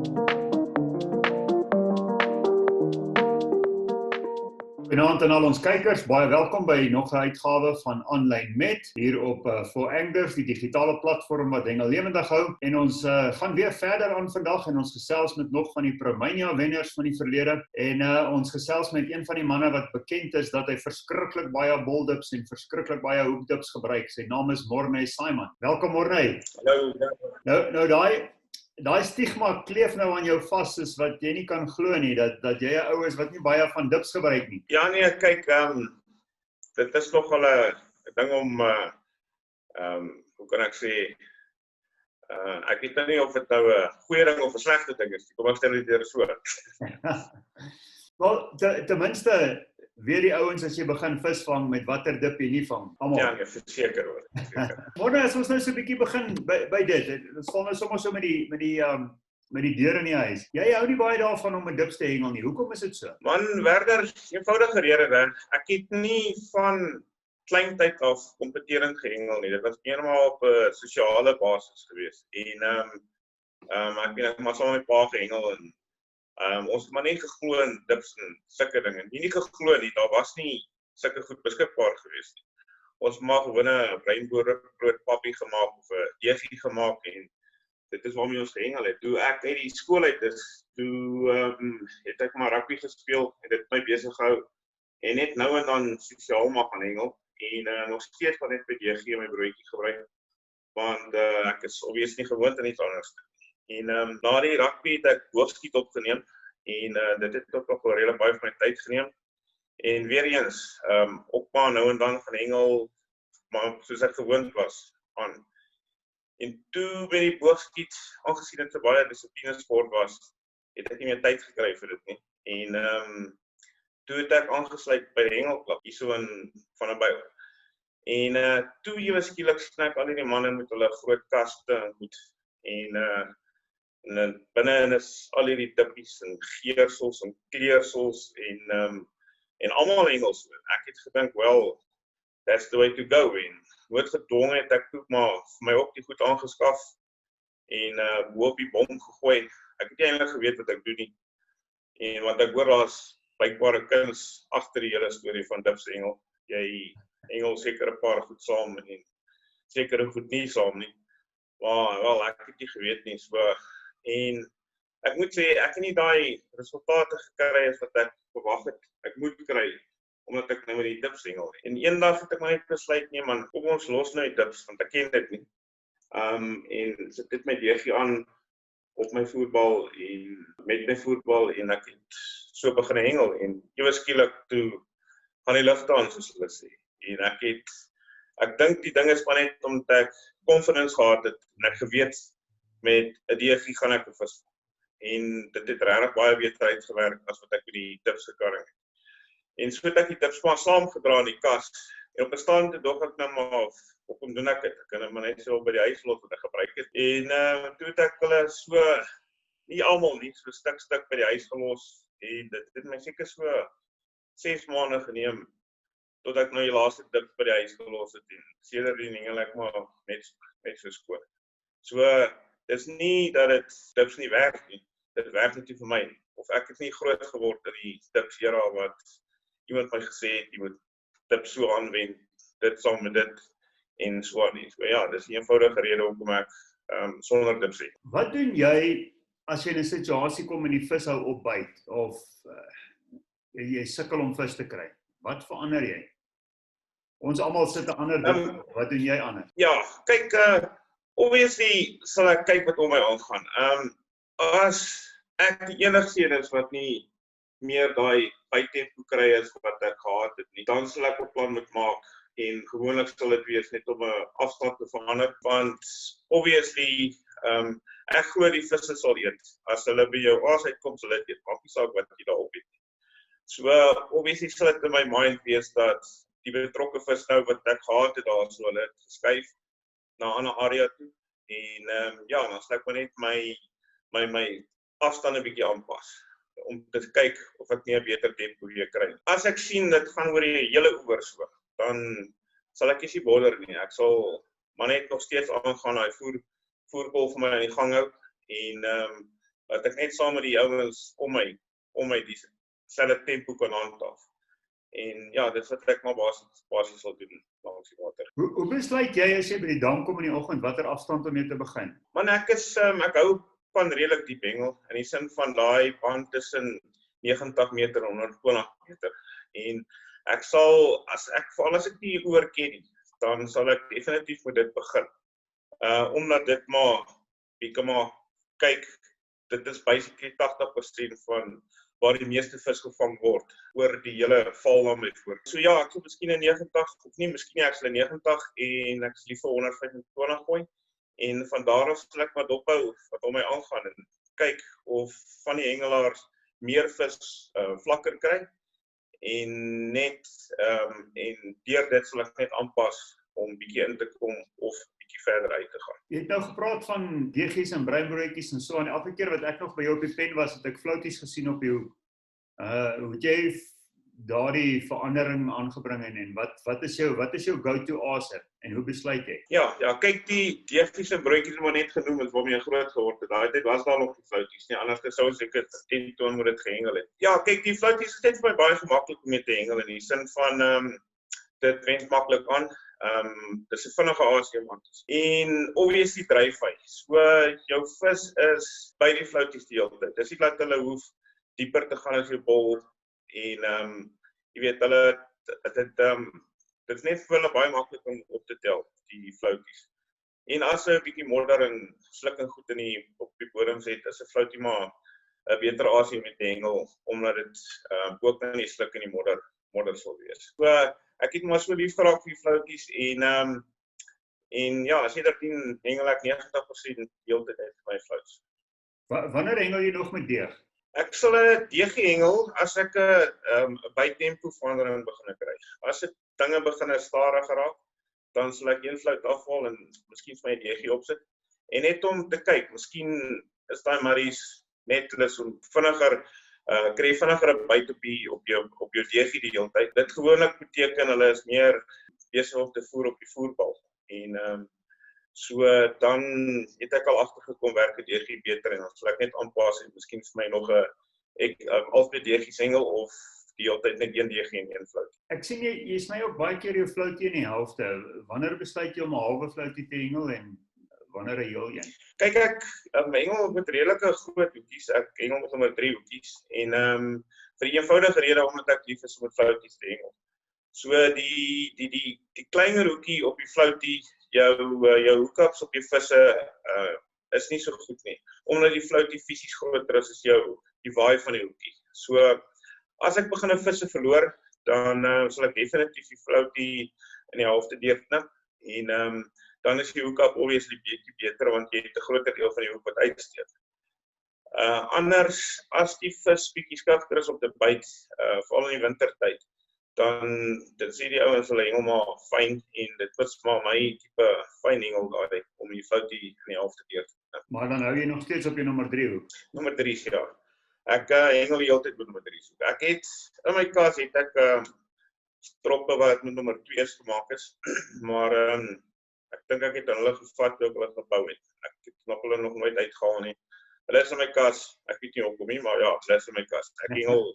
Goeienaand aan al ons kykers, baie welkom by nog 'n uitgawe van Online Met hier op For Angers, die digitale platform wat hengel lewendig hou. En ons gaan weer verder aan vandag en ons gesels met nog van die Pro Mania wenners van die verlede. En ons gesels met een van die manne wat bekend is dat hy verskriklik baie boldips en verskriklik baie hoekdips gebruik. Sy naam is Morné Saayman. Welkom Morné. Hallo. Nou daai stigma kleef nou aan jou vas is wat jy nie kan glo nie, dat jy 'n ou is wat nie baie van dips gebruik nie. Ja nee, kyk, dit is nogal 'n ding om hoe kan ek sê, ek weet nie of dit nou 'n goeie ding of 'n slegte ding is. Kom ek stel dit weer so. Wel, ten minste weet die ouens as jy begin visvang met watter dip jy nie vang. Almal. Ja, nee, verseker hoor. Morné, as ons nou so 'n bietjie begin by dit. Ons val nou sommer so met die deur in die huis. Jy hou nie baie daarvan om 'n dips te hengel nie. Hoekom is dit so? Man, Werder, eenvoudige rede. Ek het nie van kleintyd af kompeterend gehengel nie. Dit was eenmaal op 'n sosiale basis gewees. En ek het maar saam met my pa gehengel en ons het maar nie geglo in dips en sulke dinge. Nie geglo nie, daar was nie sulke goed beskikbaar gewees nie. Ons mag gewoon 'n breinboorbrood pappie gemaak of 'n deegie gemaak en dit is waarmee ons gehengel het. Toe ek uit die skool uit is, toe het ek maar rugby gespeel en dit my besig gehou en net nou en dan sosiaal maar gaan hengel en nog steeds van net by deegie my broodjie gebruik want ek is obviously nie gewoond aan iets anders. En na die rugby het ek boogskiet opgeneem en dit het ook nog wel redelijk baie van my tyd geneem. En weer eens, ook maar nou en dan gaan hengel, maar soos ek gewoond was aan. En toe by die boogskiet, aangesien dit so baie dissipline sport was, het ek nie meer tyd gekry vir dit nie. En toe het ek aangesluit by die hengelklub, hier so in van 'n baie. En toe ewe skielik snap al die manne met hulle groot kaste en goed. En binne is al hierdie dippies en geersels en kleursels en almal Engels. Ek het gedink, well, that's the way to go. En noodgedwonge het ek toe maar vir my ook die goed aangeskaf en bo op die bom gegooi. Ek het nie eintlik geweet wat ek doen nie. En want ek hoor daar's blykbare kuns agter die hele storie van dips hengel. Jy hengel seker 'n paar goed saam en seker goed nie saam nie. Maar wel, ek het nie geweet nie. So en ek moet sê, ek het nie daai resultate gekry as wat ek verwag het. Ek moet kry, omdat ek nou met die dips hengel. En eendag het ek maar net besluit, nee man, kom ons los nou die dips, want ek ken dit nie. En sit dit my deegie aan op my voetbal en met my voetbal en ek het so begin hengel. En ewe skielik toe gaan die ligte aan, soos hulle sê. En ek dink die ding is maar net omdat ek confidence gehad het en ek geweet met 'n deegie gaan ek vis. En dit het regtig baie beter uitgewerk as wat ek met die dips gekarring het. En so het ek die dips maar saamgedra in die kas. En op 'n stadium toe dog ek nou maar hoekom doen ek dit? Ek kan hom net so by die huis los wat ek gebruik het. En toe het ek hulle so, nie almal nie, so stuk by die huis gelos. En dit het my seker so 6 maande geneem tot ek nou die laaste dips by die huis gelos het. En sedertdien hengel ek maar net so skoon. So dis nie dat dit dips nie werk nie. Dit werk net nie vir my nie. Of ek het nie groot geword in die dips era wat iemand my gesê het, jy moet dips so aanwend, dit saam met dit en so aan nie. So ja, dis 'n eenvoudige rede hoekom ek sonder dips het. Wat doen jy as jy in 'n situasie kom en die vis hou opbyt of jy sukkel om vis te kry? Wat verander jy? Ons almal sit 'n ander ding. Wat doen jy anders? Ja, kyk, obviously sal ek kyk wat om my aangaan. As ek die enigste een is wat nie meer daai bytempo kry as wat ek gehad het nie, dan sal ek 'n plan moet maak en gewoonlik sal dit wees net om 'n afstand te verander, want obviously ek glo die visse sal eet. As hulle by jou aas uitkom, sal dit eet, maak nie saak wat jy daarop het. So obviously sal dit in my mind wees dat die betrokke vis nou wat ek gehad het daar, so hulle het geskuif na 'n ander area toe. En ja, dan sal ek maar net my afstand 'n bietjie aanpas om te kyk of ek nie 'n beter tempo weer kry. As ek sien dit gaan oor die hele oewer so, dan sal ek nie bother nie. Ek sal maar net nog steeds aangaan daai voerkol vir my aan die gang hou en dat ek net saam met die ouens om my dieselfde tempo kan handhaaf. En ja, dit is wat ek maar basies sal doen langs die water. Hoe besluit jy as jy by die dam kom in die oggend watter afstand om mee te begin? Man, ek hou van redelik diep hengel, in die sin van daai band tussen 90 meter en 120 meter. En ek sal, veral as ek nie oorken nie, dan sal ek definitief met dit begin. Omdat dit maar kyk, dit is basically 80% van waar die meeste vis gevang word, oor die hele val na my voor. So ja, ek sal miskien 'n 90, of nie, miskien nie, ek sal 'n 90 en ek sal liever 125 gooi. En van daar af sal ek maar dophou wat om my aangaan en kyk of van die hengelaars meer vis vlakker kry. En deur dit sal ek net aanpas om bietjie in te kom of bietjie verder uit te gaan. Jy het nou gepraat van deegies en breinbroodjies en so, en elke keer wat ek nog by jou op die pen was, het ek flouties gesien op jou. Hoe het jy daardie verandering aangebring en wat is jou go-to asset en hoe besluit jy? Ja, kyk, die deegies en broodjies wat net genoem het, waarmee jy groot geword het. Daai tyd was daar nog die flouties nie, anders sou ek dit 10 toon moet dit gehengel het. Ja, kyk, die flouties is net vir my baie gemaklik om mee te hengel in die sin van dit wend maklik aan. Dis 'n vinnige aasiemantis. En obviously dryfhy. So jou vis is by die flouties die hele tyd. Dis nie dat hulle hoef dieper te gaan as jou bol en jy weet dit is net vir hulle baie maklik om op te tel, die flouties. En as jy 'n bietjie modder en slukking goed op die bodems het, is 'n floutie maar 'n beter aasie met die hengel, omdat dit ook in die sluk in die modder sal wees. So ek het maar so lief geraak vir die flouties en ja, as jy dit doen, hengel ek 90% heeltyd uit vir my flouts. Wanneer hengel jy nog met deeg? Ek sal 'n deegie hengel as ek 'n bytempo verandering begin kry. As dit dinge begin stadiger raak, dan sal ek een flout afval en miskien vir my deegie opsit. En net om te kyk, miskien is daai marries net lus om vinniger kry vinniger 'n byt op jou deegie die hele tyd. Dit gewoonlik beteken hulle is meer besig om te voer op die voerbal. En so dan het ek al agtergekom werk die deegie beter en dan sal ek net aanpas en miskien vir my nog 'n altyd deegies hengel of die hele tyd net een deegie en een flout. Ek sien jy sny ook baie keer jou floutie in die helfte. Wanneer besluit jy om 'n halwe floutie te hengel en wanneer 'n heel een? Kyk, ek hengel met redelike groot hoekies. Ek hengel met nommer 3 hoekies en vir die eenvoudige rede omdat ek lief is om met flouties te hengel. So die kleiner hoekie op die floutie, jou hoekups op die visse is nie so goed nie, omdat die floutie fisies groter is as die waai van die hoekie. So as ek begin 'n visse verloor, dan sal ek definitief die floutie in die helfte deurknip en dan is die hoekup obviously bietjie beter want jy het 'n groter deel van die hoek wat uitsteek. Anders as die vis bietjie skugter is op die byt, veral in die wintertyd, dan sê die ouens hulle hengel maar fyn en dit was maar my tipe fyn hengel daai om die floutie in die helfte deur te knip. Maar dan hou jy nog steeds op jou nommer 3 hoek. Nommer 3 ja. Ek hengel die hele tyd met nommer 3 hoek. Ek het in my kas het ek stroppe wat met nommer 2 gemaak is, maar ek dink ek het hulle gevat toe ek hulle gebou het. Ek het hulle nog nooit uitgehaal nie. Hulle is in my kas, ek weet nie hoekom nie, maar ja, hulle is in my kas. Ek hengel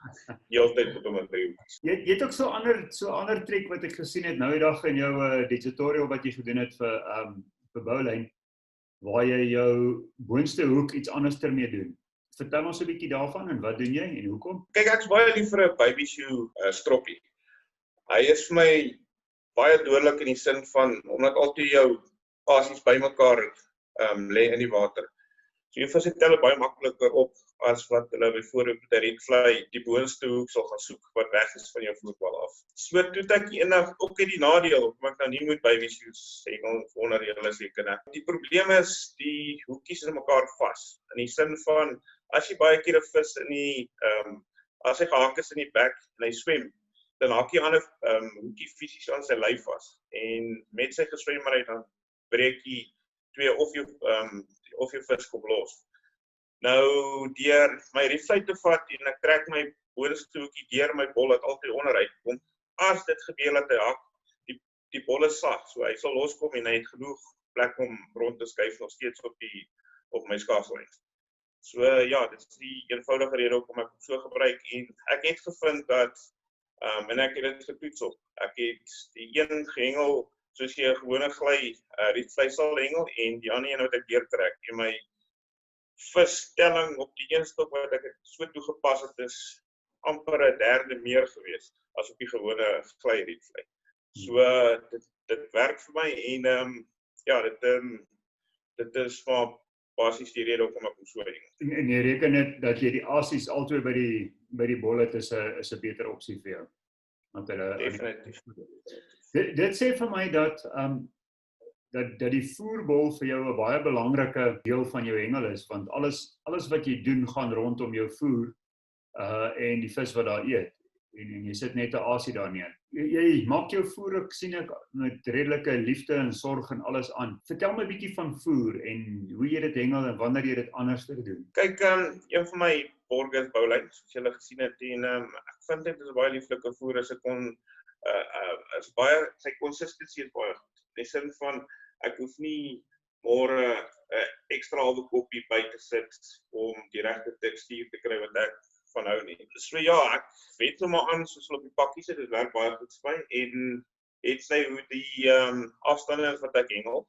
die hele tyd met nommer 3 hoek. Jy het ook so ander trick wat ek gesien het nou die dag in jou die tutorial wat jy gedoen het vir boulyn, waar jy jou boonste hoek iets anders ermee doen. Vertel ons 'n bietjie daarvan en wat doen jy en hoekom? Kyk, ek is baie lief vir 'n baby shoe stroppie. Hy is vir my baie dodelik in die sin van, omdat altyd jou pasies bymekaar lê in die water. So jou visse tel baie makliker op as wat hulle byvoorbeeld met 'n redfly die boonste hoek sal gaan soek wat weg is van jou voetbal af. So toe ek eendag ook die nadeel, omdat ek nou nie moet baby shoes hengel onder julle seker. Die probleem is die hoekies is mekaar vas. In die sin van as jy baie keer 'n vis in die as hy gehaak is in die bek en hy swem, dan haak jy ander hoekie fisies aan sy lyf vas. En met sy geswemmerheid dan breek jy twee of jou vis kom los. Nou deur my riefluit te vat en ek trek my boonste hoekie deur my bol wat altyd onderuit kom. As dit gebeur dat hy hak, die bol is sag, so hy sal loskom en hy het genoeg plek om rond te skuif nog steeds op my skaaslyn. So ja, dit is die eenvoudige rede hoekom ek so gebruik en ek het gevind dat en ek het dit getoets op. Ek het die een gehengel soos jy 'n gewone rietvlei sal hengel en die ander een wat ek deurtrek. En my visstelling op die een stuk wat ek so toegepas het is amper 'n derde meer gewees as op die gewone rietvlei. So dit werk vir my en ja, dit is maar basies die rede hoekom ek so hengel. En jy reken net dat jy die asies altyd by die bol het is 'n beter opsie vir jou. Want Definitief. Dit sê vir my dat die voerbol vir jou 'n baie belangrike deel van jou hengel is, want alles wat jy doen gaan rondom jou voer en die vis wat daar eet. En jy sit net 'n asie daarneer. Jy maak jou voer, ek sien ek, met redelike liefde en sorg en alles aan. Vertel my 'n bietjie van voer en hoe jy dit hengel en wanneer jy dit anders doen. Kyk, een van my borgers boulyn, soos julle gesien het, en ek vind dit is baie lieflike voer, as ek is baie, sy consistency is baie goed. In die sin van, ek hoef nie môre 'n ekstra halwe koppie by te sit om die regte tekstuur te kry wat ek van hou nie. So ja, ek weet nou maar aan, soos hulle op die pakkie sit, dit werk baie goed vir my, en het sy hoe die afstande is wat ek hengel.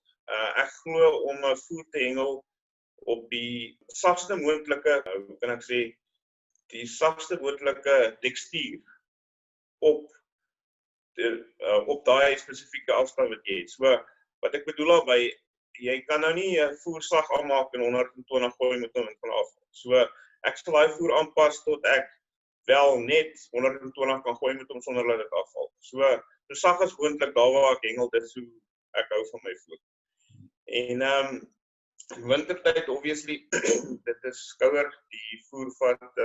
Ek glo om 'n voer te hengel op die sagste moontlike, hoe kan ek sê, die sagste moontlike tekstuur op daai spesifieke afstand wat jy het. So, wat ek bedoel daarby, jy kan nou nie 'n voerslag aanmaak en 120 gooi met hom en van af. So, ek sal daai voer aanpas tot ek wel net 120 kan gooi met hom sonder dat dit afval. So sag as moontlik daar waar ek hengel, dit is hoe ek hou van my voer. En wintertyd, obviously, dit is kouer, die voer vat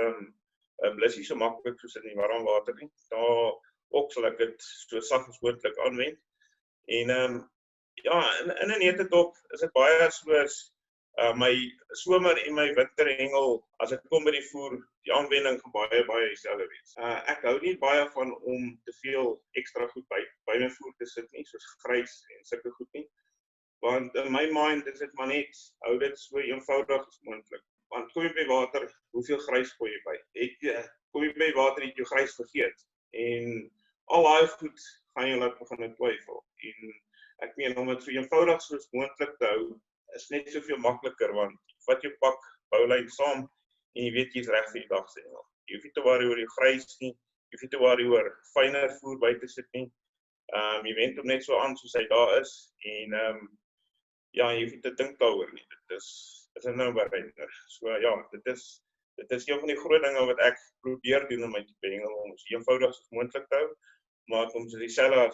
blissie so maklik soos in die warm water nie. Daar ook sal ek dit so sag as moontlik aanwend. En ja, in 'n netetop is dit baie soos my somer en my winterhengel, as ek kom by die voer, die aanwending gaan baie dieselfde wees. Ek hou nie baie van om te veel ekstra goed by my voer te sit nie, soos grys en sulke goed nie. Want in my mind is dit maar net, hou dit so eenvoudig as moontlik. Want kom jy by water, hoeveel grys gooi jy by? Kom jy by water, het jy grys vergeet. En al daai goed gaan jy laat begin twyfel. En ek meen, om dit so eenvoudig soos moontlik te hou, is net soveel makliker, want wat jy pak boulyn saam en jy weet jy's reg vir die dag se hengel. Jy hoef nie te worry oor die grys nie, jy hoef nie te worry oor fyner voer by te sit nie. Jy wend hom net so aan soos hy daar is en ja, jy hoef nie te dink daaroor nie. Dit is nou bereider. So ja, dit is een van die groot dinge wat ek probeer doen in my tipe hengel, om so eenvoudig as moontlik te hou, maar om so dieselfde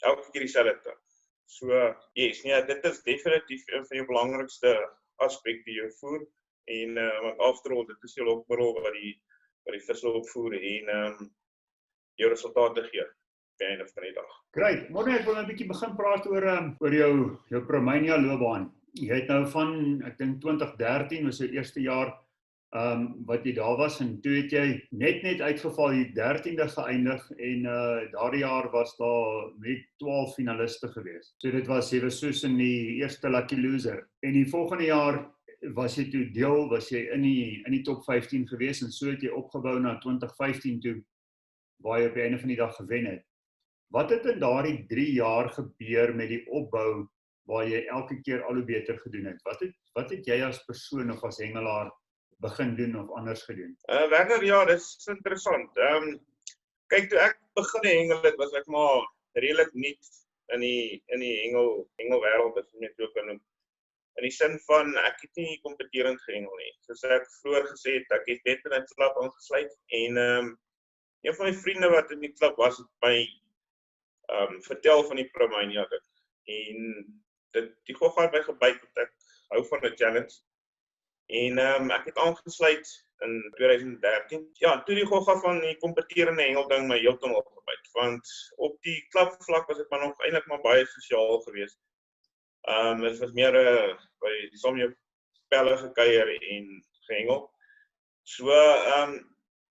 elke keer dieselfde te hou. So, yes, nee, dit is definitief een van die belangrikste aspekte jou voer, en want after all, dit is jou lokmiddel wat die visse opvoer en jou resultate gee op die einde van die dag. Great, Morné, ek wil 'n bietjie begin praat oor jou Pro Mania loopbaan. Jy het nou van, ek dink 2013 was jou eerste jaar wat jy daar was, en toe het jy net uitgeval, die 13de geëindig, en daardie jaar was daar net 12 finaliste gewees. So jy was soos in die eerste lucky loser. En die volgende jaar was jy toe deel, was jy in die top 15 gewees, en so het jy opgebou na 2015 toe, waar jy op die einde van die dag gewen het. Wat het in daardie 3 jaar gebeur met die opbou, waar jy elke keer al hoe beter gedoen het? Wat het jy as persoon of as hengelaar begin doen of anders gedoen? Werner, ja, dit is interessant. Kyk, toe ek begin hengel het, was ek maar redelik nuut in die hengelwêreld, as jy net so kan noem. In die sin van, ek het nie kompeterend gehengel nie. Soos ek vroeër gesê het, ek het net in 'n klub aangesluit, en een van my vriende wat in die klub was, het my vertel van die Pro Mania ding. En die gogga het my gebyt, want ek hou van 'n challenge. En ek het aangesluit in 2013. Ja, toe die gogga van die kompeterende hengelding my heeltemal gebyt, want op die klubvlak was ek maar nog eintlik maar baie sosiaal geweest. Dit was meer by die saam jou spelle gekuier en gehengel. So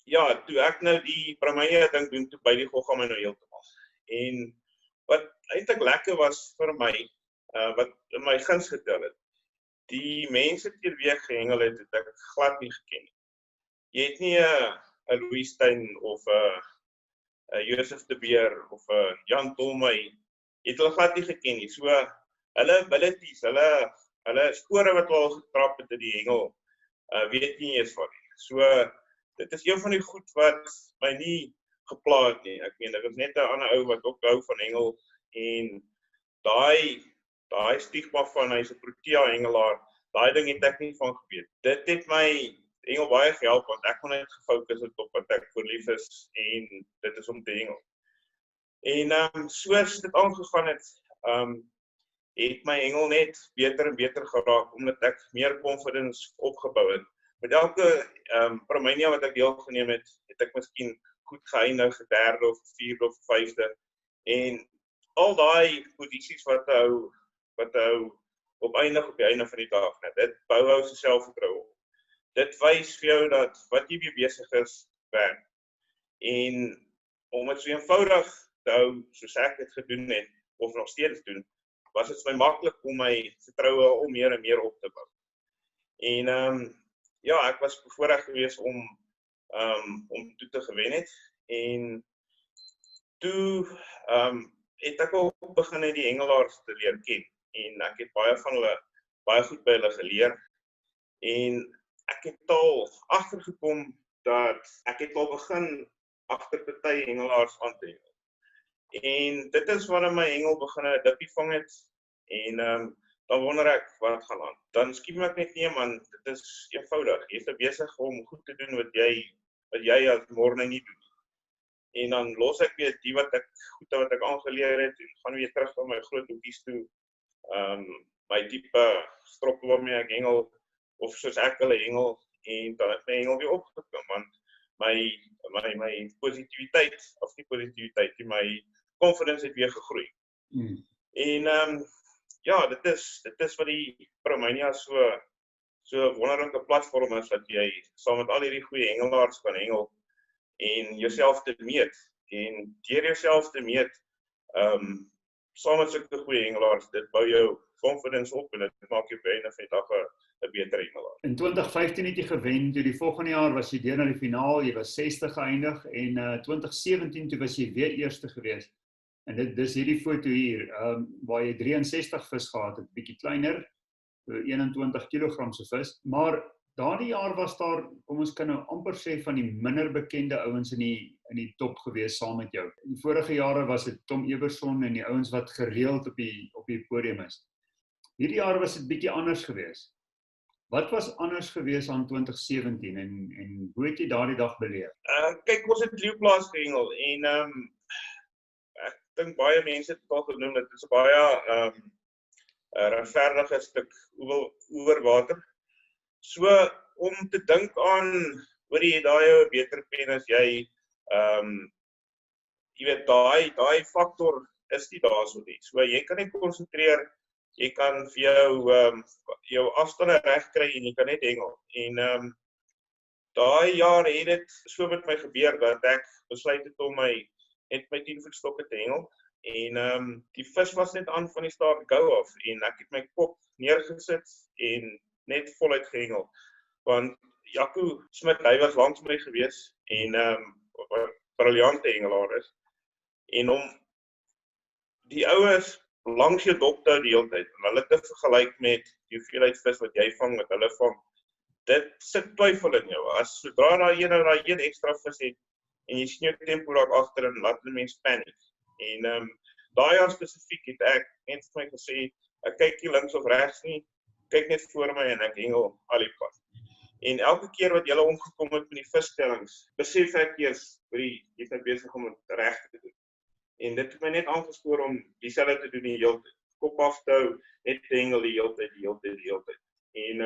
ja, toe ek nou die Pro Mania ding doen, toe by die gogga my nou heeltemal. En wat eintlik lekker was vir my, wat in my guns getel het, die mense teen wie ek gehengel het, het ek glad nie geken nie. Jy het nie 'n Louis Steyn of 'n Josef de Beer of 'n Jan Tolmey, jy het hulle glad nie geken nie. So hulle abilities, hulle spore wat hulle al getrap het in die hengel, weet nie eens van nie. So dit is een van die goed wat my nie gepla het nie. Ek meen, dit is net 'n ander ou wat ook hou van hengel en daai stigma van hy's 'n protea hengelaar, daai ding het ek nie van geweet. Dit het my hengel baie gehelp want ek kon net gefokus het op wat ek verlief is en dit is om te hengel. En soos dit aangegaan het, het my hengel net beter en beter geraak omdat ek meer confidence opgebou het. Met elke Pro Mania wat ek deelgeneem het, het ek miskien goed geëindig, 3de of 4de of 5de. En al daai posisies wat hou op die einde van die dag, dit bou hou se selfvertroue op. Dit wys vir jou dat wat jy mee besig is, werk. En om dit so eenvoudig te hou, soos ek dit gedoen het, of nog steeds doen, was dit vir my maklik om my vertroue al meer en meer op te bou. En ja, ek was bevoorreg geweest om toe te gewen het. En toe het ek ook begin die hengelaars te leer ken. En ek het baie van hulle, baie goed by hulle geleer. En ek het al agtergekom dat ek het al begin agter party hengelaars aan te hengel. En dit is wanneer my hengel begin 'n dippie vang het. En dan wonder ek wat gaan aan. Dan skiep ek net nee man, dit is eenvoudig. Jy is besig om goed te doen wat jy as Morné nie doen. En dan los ek weer die wat ek aangeleer het en gaan weer terug na my groot hoekies toe. My tipe stroppe waarmee ek hengel of soos ek hulle hengel en dan het my hengel weer opgekom want my positiwiteit of nie positiwiteit, my confidence het weer gegroei. En ja, dit is wat die Pro Mania so wonderlike platform is dat jy saam met al hierdie goeie hengelaars kan hengel en jouself te meet. En deur jouself te meet, saam met sulke goeie hengelaars, dit bou jou confidence op en dit maak jou by 'n dag 'n beter hengelaar. In 2015 het jy gewen, toe die volgende jaar was jy deur na die finaal, jy was 60 geëindig en 2017 toe was jy weer eerste geweest. En dis hierdie foto hier, waar jy 63 vis gehad het, bietjie kleiner, 21 kg se vis, maar daardie jaar was daar, kom ons kan nou amper sê, van die minder bekende ouens in die top gewees saam met jou. Die vorige jare was dit Tom Eberson en die ouens wat gereeld op die podium is. Hierdie jaar was dit bietjie anders gewees. Wat was anders gewees aan 2017 en hoe het jy daardie dag beleef? Kyk, ons het Leeuplaas gehengel en ek dink baie mense het al genoem, dit is 'n baie regverdige stuk oor water. So om te dink aan, hoor jy daai jou beter pen as jy weet, daai faktor is nie daar so nie. So jy kan net konsentreer, jy kan vir jou afstande reg kry en jy kan net hengel. En daai jaar het dit so met my gebeur dat ek besluit het om net my 10 voet stokke te hengel. En die vis was net aan van die start go af en ek het my kop neergesit en net voluit gehengel. Want Jaco Smit, hy was langs my gewees en wat 'n briljante hengelaar is. En om die oues langs jou dop te hou die hele tyd en hulle te vergelyk met die hoeveelheid vis wat jy vang, wat hulle vang, dit sit twyfel in jou. As sodra daai een ekstra vis het en jy sien jou tempo raak agter en laat 'n mens paniek. En daai jaar spesifiek het ek net vir my gesê, ek kyk nie links of regs nie, kyk net voor my en ek hengel al die pad. En elke keer wat jy omgekom het met die visstellings, besef ek eers, jy is nou besig om dit reg te doen. En dit het my net aangespoor om dieselfde te doen die hele tyd. Kop af te hou, net te hengel die hele tyd. En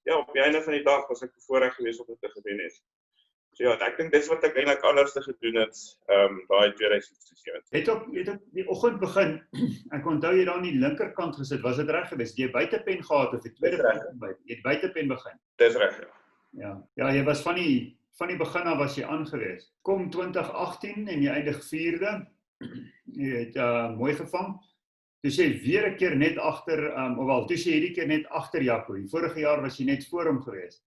ja, op die einde van die dag was ek bevoorreg geweest om dit te gedoen het. So ja, ek dink dis wat ek eintlik anders te gedoen het, daai 2017. Het op die oggend begin, ek onthou jy daar aan die linkerkant gesit, was dit reg geweest? Jy buitepen gehad of die tweede pen? Jy het buitepen begin. Dis reg, ja. Ja, jy was van die begin af was jy aangewees. Kom 2018 en jy eindig 4de. Jy het mooi gevang. toe jy weer 'n keer net agter, ofwel, toe jy hierdie keer net agter Jaco. Die vorige jaar was jy net voor hom gewees.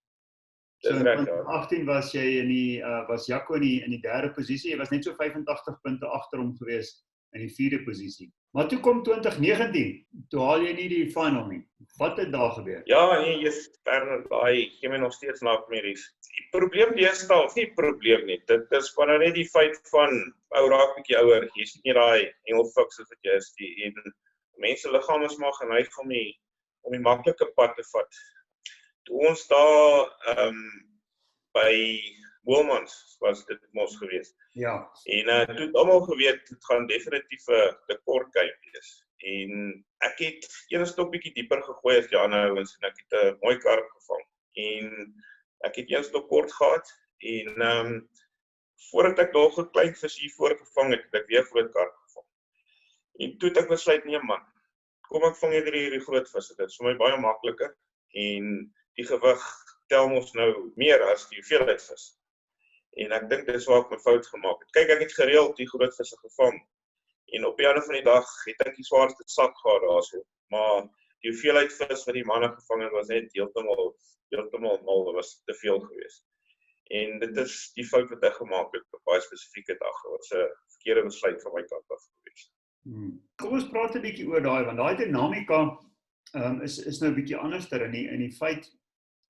So Dis in reg, ja. 2018 was jy was Jaco in die derde posisie. Jy was net so 85 punte agter hom gewees in die vierde posisie. Maar toe kom 2019, toe haal jy nie die final nie. Wat het daar gebeur? Ja, nee, jy's Bernard, daai gee my nog steeds nachtmerries. Die probleem deesdae, of nie probleem nie, dit is maar net die feit van ou raak bietjie ouer, jy's nie daai engelfiks wat jy is nie, en mense liggaam is maar geneig om die maklike pad te vat. Toe ons daar by Woolmans was dit mos gewees. Ja. En toe het almal geweet, dit gaan definitief 'n rekordkyk wees. En ek het een stokbietjie dieper gegooi as die ander ouens en ek het 'n mooi karp gevang. En ek het een stok kort gehad en voordat ek nog 'n klein visie voorgevang het, het ek weer groot karp gevang. En toe het ek besluit, nee man, kom ek vang eerder hierdie groot visse. Dit is vir my baie makliker en die gewig tel mos nou meer as die hoeveelheid vis. En ek dink dis waar ek my fout gemaak het. Kyk, ek het gereeld die groot visse gevang. En op die einde van die dag het ek die swaarste sak gehad daarso. Maar die hoeveelheid vis wat die manne gevang het was net heeltemal mal, dit was te veel geweest. En dit is die fout wat ek gemaak het op baie spesifieke dag. Dit was 'n verkeerde besluit van my kant af geweest. Kom ons praat 'n bietjie oor daai, want daai dinamika is nou 'n bietjie anderster in die feit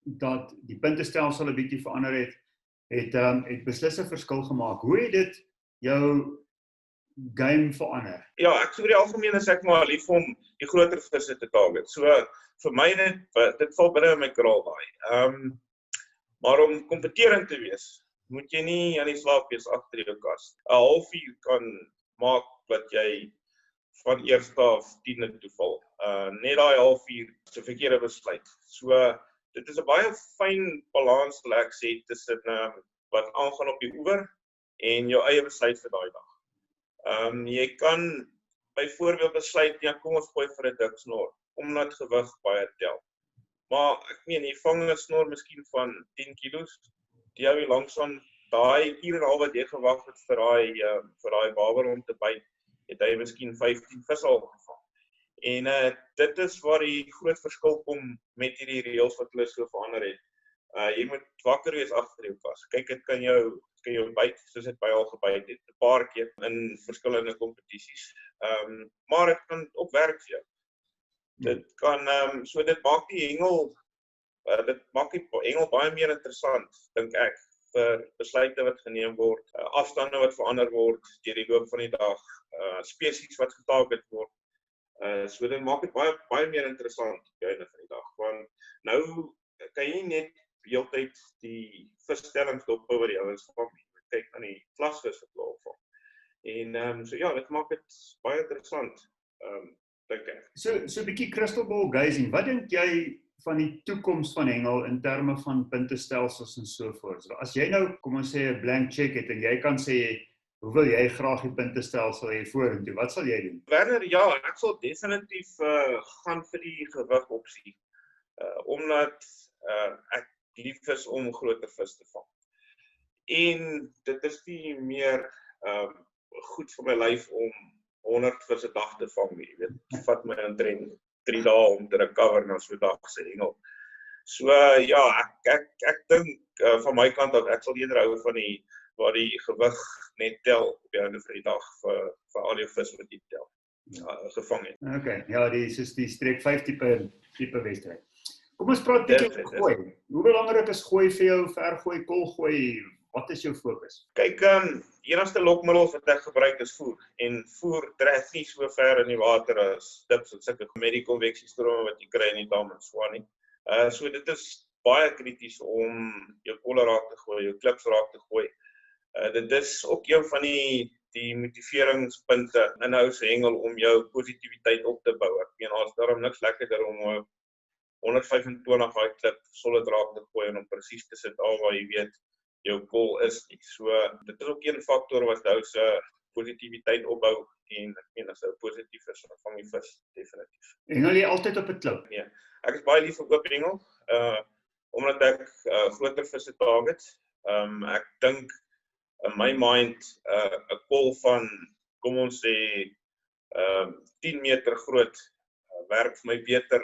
dat die puntestelsel 'n bietjie verander het beslis 'n verskil gemaak. Hoe het dit jou game verander? Ja, ek oor die algemeen is ek maar lief om die groter visse te target. So vir my dit val binne in my kraal daai. Maar om kompeterend te wees, moet jy nie aan die slaap wees agter jou kas. 'n Halfuur kan maak dat jy van eerste af 10 toeval. Net daai halfuur is 'n verkeerde besluit. So dit is 'n baie fyn balans wat ek sê tussen wat aangaan op die oewer en jou eie besluit vir daai dag. Jy kan byvoorbeeld besluit, ja, kom ons gooi vir 'n dik snor, omdat gewig baie tel. Maar ek meen, jy vang 'n snor miskien van 10 kilos, die hou jy langsaan daai uur en 'n half wat jy gewag het vir daai baber om te byt, het hy miskien 15 vis al gevang. En dit is waar die groot verskil kom met hierdie reëls wat hulle so verander het. Jy moet wakker wees agter jou kas. Kyk, dit kan jou byt, soos dit by al gebyt het, 'n paar keer in verskillende kompetisies. Maar dit kan ook werk vir jou. Dit kan, so dit maak die hengel baie meer interessant, dink ek, vir besluite wat geneem word, afstande wat verander word deur die loop van die dag, spesies wat getarget word. So dit maak dit baie meer interessant op die einde van die dag, want nou kan jy net heeltyd die visstellings dophou wat die ouens vang. Kyk aan die vlasvis wat hulle vang. En so ja, dit maak dit baie interessant, dink ek. So 'n bietjie crystal ball gazing. Wat dink jy van die toekoms van hengel in terme van puntestelsels en so voort? So, as jy nou, kom ons sê, 'n blank check het en jy kan sê, hoe wil jy graag die puntestelsel hê vorentoe? Wat sal jy doen? Werner, ja, ek sal definitief gaan vir die gewig opsie. Omdat ek lief is om groter vis te vang. En dit is nie meer goed vir my lyf om 100 vis 'n dag te vang nie. Dit vat my omtrent 3 dae om te recover na so 'n dag se hengel. So ja, ek dink van my kant af, ek sal eerder hou van waar die gewig net tel op die einde van die dag vir al jou vis wat jy tel, gevang het. Okay, ja, die streek 5 tipe wedstryd. Kom ons praat bietjie oor gooi. Hoe belangrik is gooi vir jou, vergooi, kolgooi? Wat is jou fokus? Kyk, enigste lokmiddel wat ek gebruik is voer. En voer trek nie so ver in die water as dips en sulke met die konveksiestrome wat jy kry in die dam en swaan nie. So dit is baie krities om jou kolle raak te gooi, jou klips raak te gooi. Dit is ook een van die motiveringspunte in 'n ou se hengel om jou positiwiteit op te bou. Ek meen, daar's daarom niks lekkerder om 125 daai klip solid raak te gooi en om presies te sit al waar jy weet jou kol is nie. So dit is ook een faktor wat ou se positiwiteit opbou en ek meen as hy positief is, dan vang jy vis definitief. Hengel jy altyd op 'n klip? Nee, ek is baie lief vir oop hengel, omdat ek groter visse target. Ek dink in my mind 'n kol van, kom ons sê 10 meter groot, werk vir my beter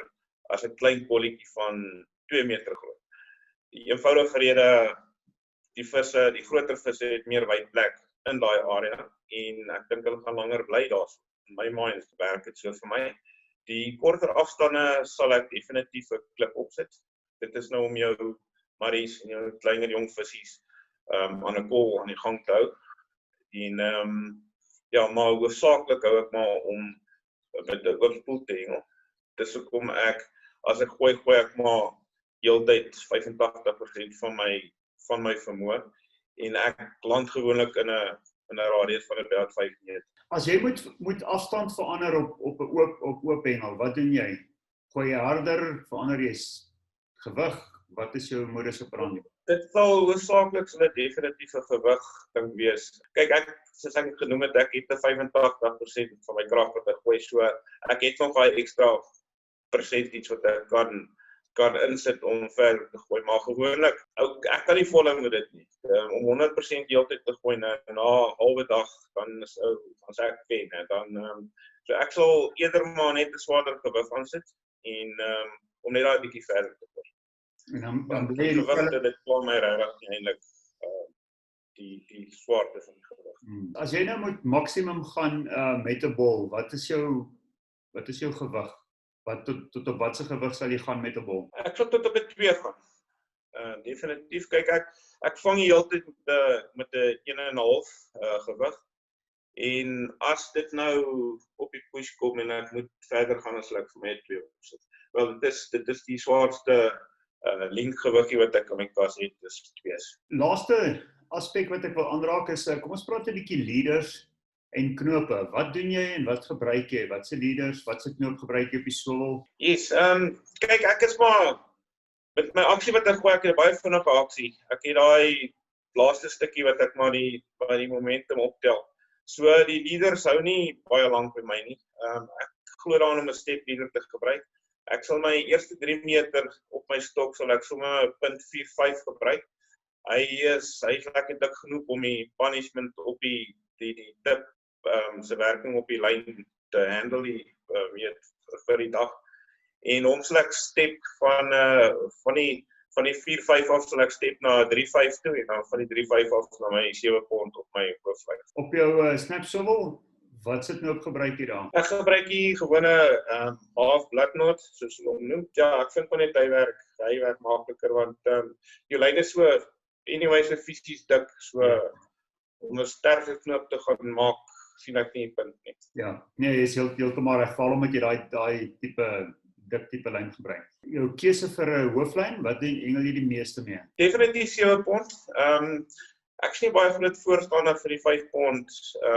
as 'n klein kolletjie van 2 meter groot. Die eenvoudige rede, die groter visse het meer wydplek in daai area en ek dink hulle gaan langer bly daar. In my mind werk dit so vir my. Die korter afstande sal ek definitief 'n klip opsit. Dit is nou om jou marries en jou kleiner jong vissies aan 'n kol aan die gang te hou. En ja, maar hoofsaaklik hou ek maar om met 'n oorspoel te hengel. Dis hoekom as ek gooi ek maar heeltyd 85% van my vermoë en ek land gewoonlik in 'n radius van about 5 meter. As jy moet afstand verander op 'n oop hengel, wat doen jy? Gooi jy harder, verander jy gewig? Wat is jou modus operandi? Dit sal hoofsaaklik definitief 'n gewig ding wees. Kyk, soos ek genoem het, ek het 85% van my krag wat ek gooi, so ek het nog baie ekstra persent iets wat ek kan insit om verder te gooi, maar gewoonlik, ek kan nie volhou met dit nie. Om 100% heeltyd te gooi na 'n halwe dag, dan sê ek wen, so ek sal eerder maar net 'n swaarder gewig aansit en om net daai bietjie verder te gooi. En dan bly die gewig, dit pla my regtig eintlik die swaarte van die gewig. As jy nou moet maksimum gaan met 'n bol, wat is jou gewig? Tot op watse gewig sal jy gaan met 'n bol? Ek sal tot op 'n 2 gaan. Definitief, kyk, ek vang die hele tyd met 'n 1,5 gewig. En as dit nou op die push kom en ek moet verder gaan, as ek vir my 2 opsit. Wel, dit is die swaarste lengtgewiggie wat ek in my kas het, is 2. Laaste aspek wat ek wil aanraak is, kom ons praat 'n bietjie leaders en knope. Wat doen jy en wat gebruik jy? Wat se leaders, wat se knoop gebruik jy op die swivel? Yes, kyk, ek is maar met my aksie wat ek gooi, ek het 'n baie vinnige aksie. Ek het daai laaste stukkie wat ek maar die momentum optel. So die leaders hou nie baie lank by my nie. Ek glo daaraan om 'n step leader te gebruik. Ek sal my eerste 3 meter op my stok sal ek sommer 0.45 gebruik. Hy is lekker dik genoeg om die punishment op die tip se werking op die lyn te handle vir die dag. En hom sal ek step van die 4.5 af sal ek step na 3.5 toe en dan van die 3.5 af na my 7 pond op my hooflyn. Op jou snap swivel, wat se knoop gebruik jy daar? Ek gebruik die gewone half blood knot, soos hulle hom noem. Ja, ek vind net hy werk makliker want jou lyn is so anyway so fisies dik, so om 'n sterker knoop te gaan maak, sien ek nie 'n punt nie. Ja, nee, jy is heeltemal reg, veral omdat jy daai tipe lyn gebruik. Jou keuse vir 'n hooflyn, wat hengel jy die meeste mee? Definitief 7 pond. Ek is nie baie van dit voorstander vir die 5 pond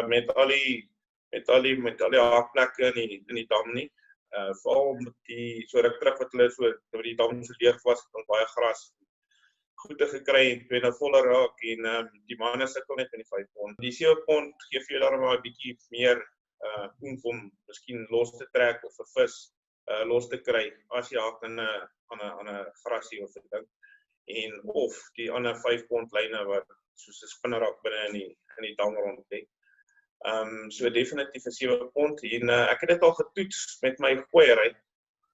met al die haakplekke in die dam nie. Veral met die so ruk terug wat hulle so die dam so leeg was, het baie gras goede gekry en toe nou voller raak en die manne sukkel net in die 5 pond. Die 7 pond gee vir jou daarom maar 'n bietjie meer om miskien los te trek of 'n vis los te kry as jy haak aan 'n grasie of 'n ding. En of die ander 5 pond lyne wat soos 'n spinnerak binne in die dam rond lê. So definitief 'n 7 pond en ek het dit al getoets met my gooiery.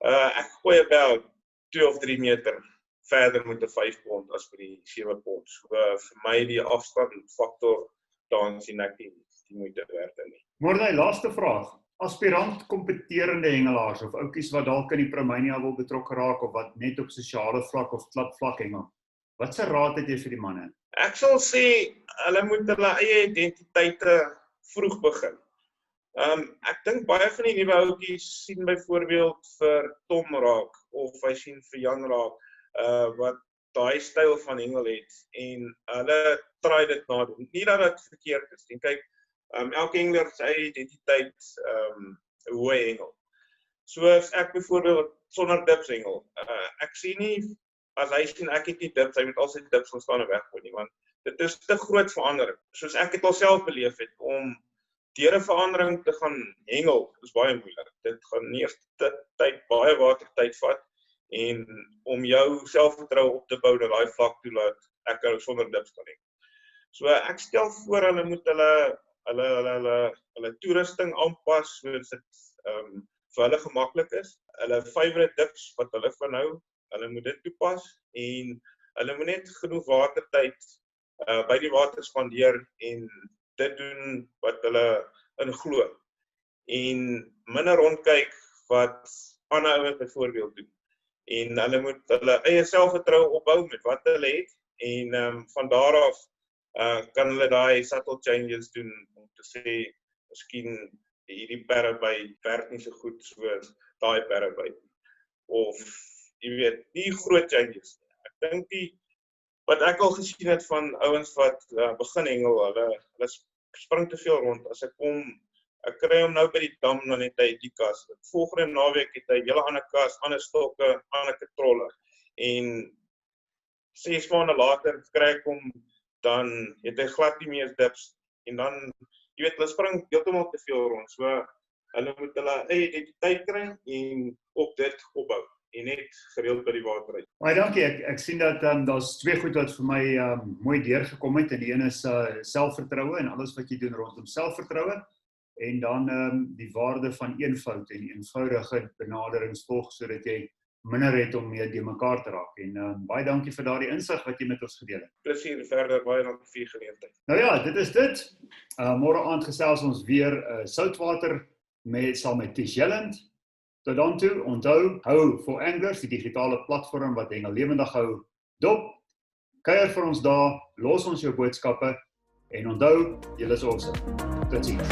Ek gooi about 2 of 3 meter verder met 'n 5 pond as vir die 7 pond. So vir my die afstand faktor dan sien ek die moeite werd nie. Morné, laaste vraag. Aspirant kompeterende hengelaars of ouetjies wat dalk in die Pro Mania wil betrokke raak of wat net op sosiale vlak of klapvlak hengel. Wat se raad het jy vir die manne? Ek sal sê hulle moet hulle eie identiteite vroeg begin. Ek dink baie van die nuwe ouetjies sien byvoorbeeld vir Tom raak of hy sien vir Jan raak wat daai styl van hengel het en hulle try dit nadoen. Nie dat dit verkeerd is nie. Kyk, elke hengelaar het sy identiteit hoe hy hengel. So as ek byvoorbeeld sonder dips hengel, ek sien nie as hy sien ek het nie dips, hy moet al sy dips ontstaan en weggooi nie, want dit is te groot verandering. Soos ek het al self beleef het, om deur 'n verandering te gaan hengel, is baie moeilik. Dit gaan eers baie watertyd vat, en om jou selfvertroue op te bou dat daai vlak toelaat, ek sonder dips kan hengel. So ek stel voor hulle moet hulle hulle toerusting aanpas sodat dit vir hulle gemaklik is. Hulle favourite dips wat hulle van hou, hulle moet dit toepas en hulle moet net genoeg watertyd by die water spandeer en dit doen wat hulle in glo. En minder rondkyk wat ander ouens byvoorbeeld doen. En hulle moet hulle eie selfvertroue opbou met wat hulle het en van daar af kan hulle daai subtle changes doen om te sê, miskien hierdie paraby werk nie so goed soos daai paraby. Of jy weet, die groot changes. Ek dink wat ek al gesien het van ouens wat begin hengel, hulle spring te veel rond. As ek kry hom nou by die dam, dan het hy die kas. Volgende naweek het hy hele ander kas, ander stokke, ander katrolle. En 6 maande later kry ek hom, dan het hy glad nie meer dips. En dan, jy weet, hulle spring heeltemal te veel rond. So, hulle moet hulle eie identiteit kry en op dit opbou. En net gereeld by die water uit. Baie dankie, ek sien dat daar's 2 goed wat vir my mooi deurgekom het. En die een is selfvertroue en alles wat jy doen rondom selfvertroue. En dan die waarde van eenvoud en eenvoudige benaderings volg, sodat jy minder het om mee die mekaar te raak. En baie dankie vir daardie insig wat jy met ons gedeel het. Plesier verder, baie dankie vir die geleentheid. Nou ja, dit is dit. Môre aand gesels ons weer soutwater saam met Tish Jelland. Tot dan toe, onthou, hou For Anglers, die digitale platform wat hengel lewendig hou, dop. Kuier vir ons daar, los ons jou boodskappe en onthou, julle is awesome. Tot ziens.